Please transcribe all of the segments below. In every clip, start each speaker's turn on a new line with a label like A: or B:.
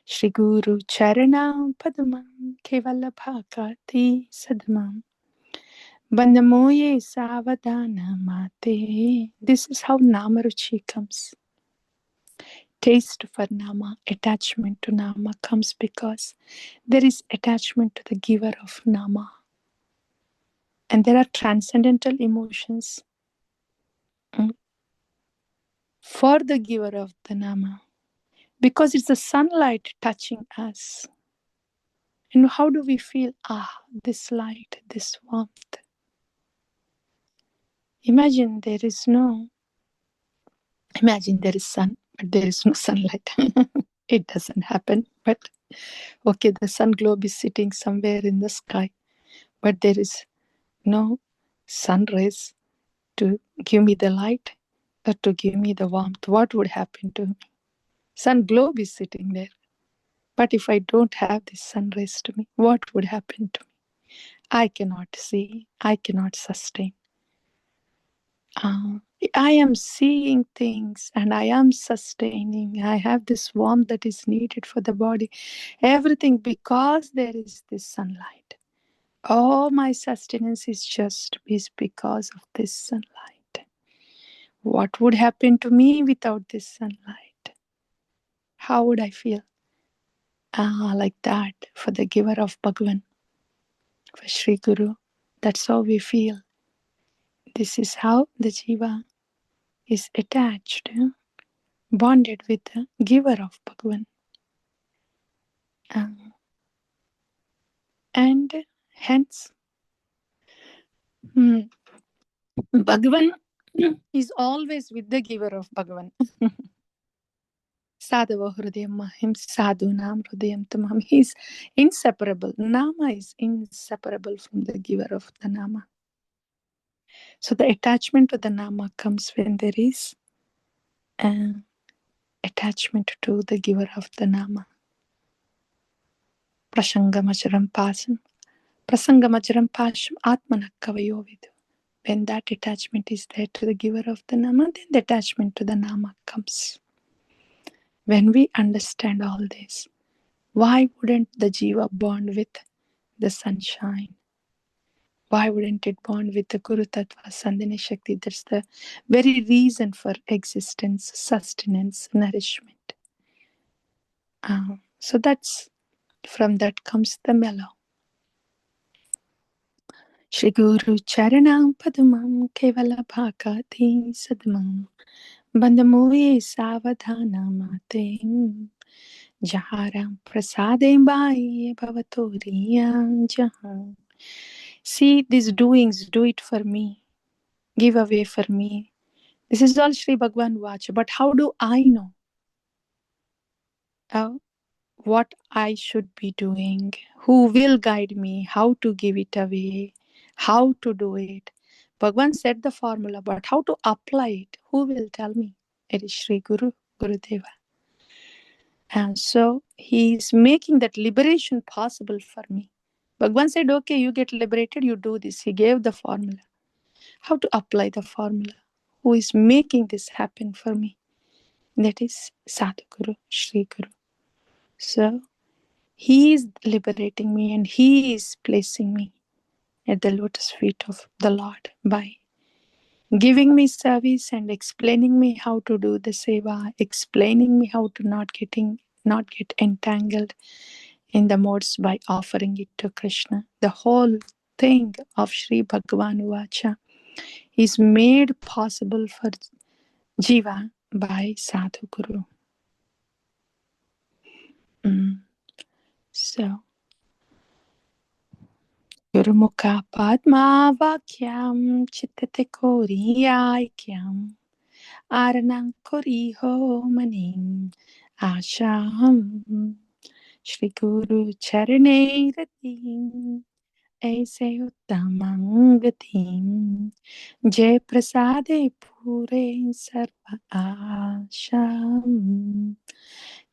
A: Shri Guru Charanam Padmam Kevalabhakati Sadmam Bandamoye Savadana Mate. This is how Namaruchi comes. Taste for Nama, attachment to Nama comes because there is attachment to the giver of Nama. And there are transcendental emotions for the giver of the Nama. Because it's the sunlight touching us. And how do we feel? This light, this warmth. Imagine there is sun, but there is no sunlight. It doesn't happen. But okay, the sun globe is sitting somewhere in the sky, but there is no sun rays to give me the light or to give me the warmth. What would happen to me? Sun globe is sitting there. But if I don't have this sun rays to me, what would happen to me? I cannot see. I cannot sustain. I am seeing things and I am sustaining. I have this warmth that is needed for the body. Everything because there is this sunlight. All my sustenance is because of this sunlight. What would happen to me without this sunlight? How would I feel? Like that for the giver of Bhagavan, for Sri Guru. That's how we feel. This is how the Jiva is attached, bonded with the giver of Bhagavan. And hence, Bhagavan is always with the giver of Bhagavan. Sadhava Hrudayam Mahim Sadhunam Hrudayam Tamam. He is inseparable. Nama is inseparable from the giver of the Nama. So the attachment to the Nama comes when there is attachment to the giver of the Nama. Prasangamacharam Pasam. Prasangamacharam Pasam Atmanak Kavayo Vidu. When that attachment is there to the giver of the Nama, then the attachment to the Nama comes. When we understand all this, why wouldn't the Jiva bond with the sunshine? Why wouldn't it bond with the Guru Tattva, Sandhini Shakti? That's the very reason for existence, sustenance, nourishment. So from that comes the mellow. Shri Guru Charanam Padmam Kevala Bhakati Sadmam Bandamoye Savadhana Mate Jaharam Prasadem Bhai Bhavatoriya Jahan. See these doings, do it for me. Give away for me. This is all Sri Bhagwan Vacha. But how do I know what I should be doing? Who will guide me? How to give it away? How to do it? Bhagwan said the formula, but how to apply it? Who will tell me? It is Sri Guru, Gurudeva. And so he is making that liberation possible for me. Bhagwan said, okay, you get liberated, you do this. He gave the formula. How to apply the formula? Who is making this happen for me? That is Sadhguru, Sri Guru. So he is liberating me and he is placing me at the lotus feet of the Lord by giving me service and explaining me how to do the seva, explaining me how to not get entangled in the modes by offering it to Krishna. The whole thing of Sri Bhagavan Vacha is made possible for Jiva by Sadhguru. So, Gurumukha Padma Vakyam Chittate Koriyaikyam Aranang Koriho Manim Asham Shri Guru Charane Ratim Aise Uttamang Gatim Jai Prasade Pure Sarva Asham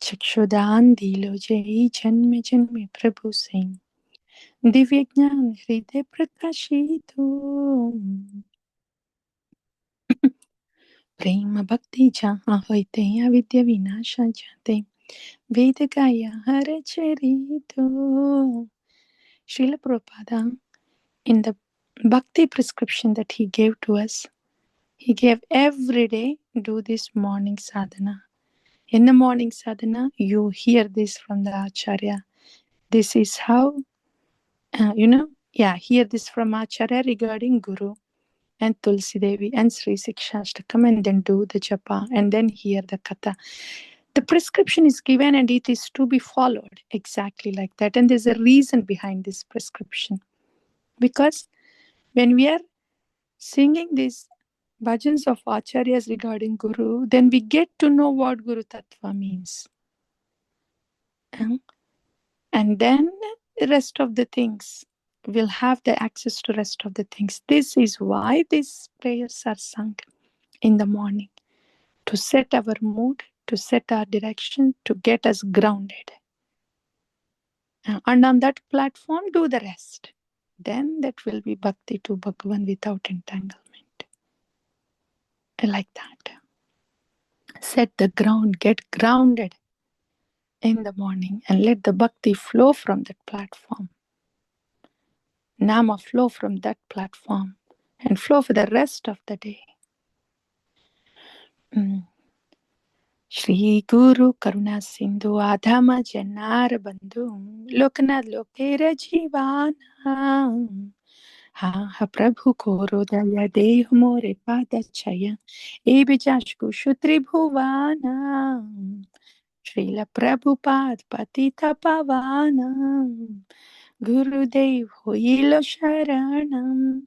A: Chakshudan Dilo Jai Janme Janme Prabhu Singh Divya Jnana Hriday Prakashito Prema Bhakti Jaha Hoite Avidya Vinasha Jate Vedagaya Haracharito. Srila Prabhupada, in the bhakti prescription that he gave to us, he gave every day do this morning sadhana. In the morning sadhana, you hear this from the Acharya. This is how, hear this from Acharya regarding Guru and Tulsi Devi and Sri Sikshashtakam, and then do the japa and then hear the katha. The prescription is given and it is to be followed exactly like that. And there's a reason behind this prescription. Because when we are singing these bhajans of acharyas regarding Guru, then we get to know what Guru Tattva means. And then the rest of the things, will have the access to rest of the things. This is why these prayers are sung in the morning, to set our mood, to set our direction, to get us grounded. And on that platform, do the rest. Then that will be bhakti to Bhagavan without entanglement. I like that. Set the ground, get grounded in the morning and let the bhakti flow from that platform. Nama flow from that platform and flow for the rest of the day. Shri Guru Karuna Sindhu Adhama Janar Bandhu Loknath Lokera Jivana Ha Prabhu Koro Daya Deh More Pada Chaya Ebijashku Shutri Bhuvana Srila Prabhupada Patita Pavana Gurudev Hoilo Sharanam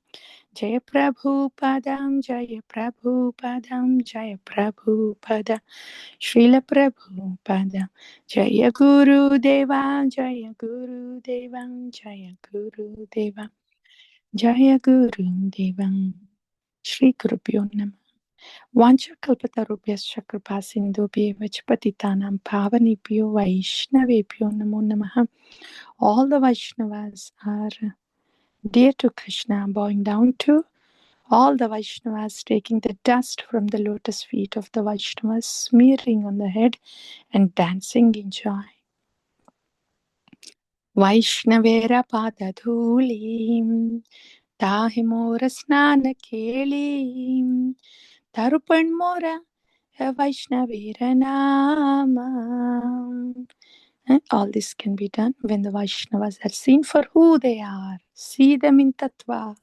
A: Jaya Prabhupadam Jaya Prabhupadam Jaya Prabhupada Srila Prabhupada Jaya Guru Deva Jaya Guru Deva Jaya Guru Deva Jaya Guru Deva Shri Gurubhyo Namah Vancha kalpatarubhyascha kripa sindhubhyev ch patitanam pavanebhyo vaishnavebhyo namo namaha. All the Vaishnavas are dear to Krishna, bowing down to all the Vaishnavas, taking the dust from the lotus feet of the Vaishnavas, smearing on the head and dancing in joy. Vaishnavera padadhulim tahimora snana kelim tarupan mora Vaishnavera nama. All this can be done when the Vaishnavas are seen for who they are. See them in tattva.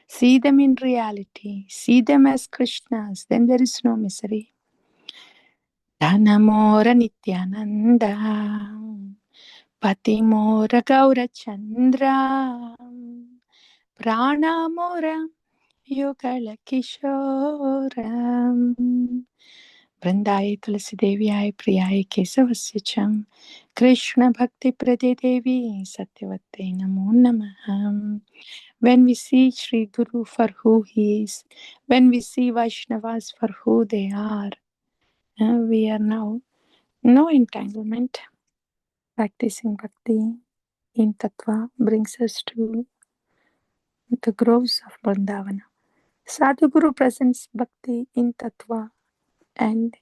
A: See them in reality. See them as Krishnas. Then there is no misery. Dhanamora Nityananda Patimora Gaura Chandra Pranamora Yogala Kishoram Vrindaye Tulsi Deviye Priyaye Kesavasyacham Krishna Bhakti Prade Devi Satyavate Namo Namah. When we see Sri Guru for who he is, when we see Vaishnavas for who they are, we are now no entanglement. Practicing bhakti in tattva brings us to the groves of Vrindavana. Sadhguru presents bhakti in tattva, and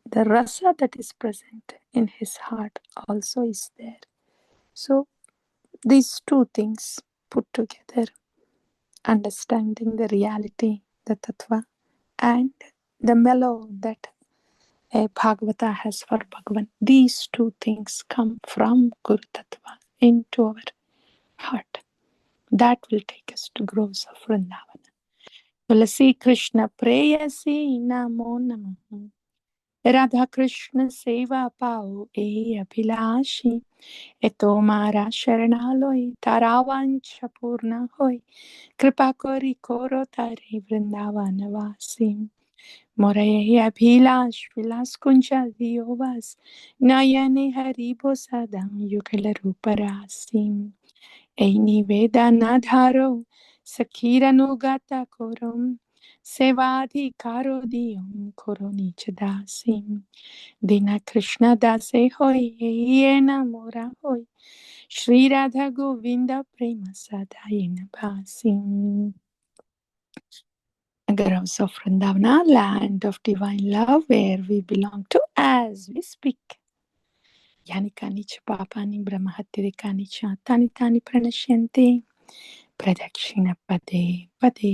A: the rasa that is present in his heart also is there. So these two things put together, understanding the reality, the tattva, and the mellow that a Bhagavata has for Bhagavan. These two things come from Guru Tattva into our heart. That will take us to groves of Vrindavana. Tulasi Krishna Preyasi Namo Namaha. Radha Krishna Seva Pao E Abhilashi Eto Mara Sharanaloi Taravancha Purna Hoi Kripa Kori Koro Tare Vrindavana Vasim Moraye Abhilash Vilas Kunjal Viovas Nayane Haribo Sadam Yukala Ruparasim Eini Vedana Dharo Sakira Nugata Korom Sevadhi Karo Diyom Koroni Chadasim Dina Krishna Dase Hoy Yena Mora Hoy Shri Radha Govinda Prema Sadayena Bhasim. Groves of Vrindavana, land of divine love, where we belong to, as we speak. Yani kani च पापानि ब्रह्महत्यादिकानि च तानि तानि प्रणश्यन्ते प्रदक्षिण पदे पदे.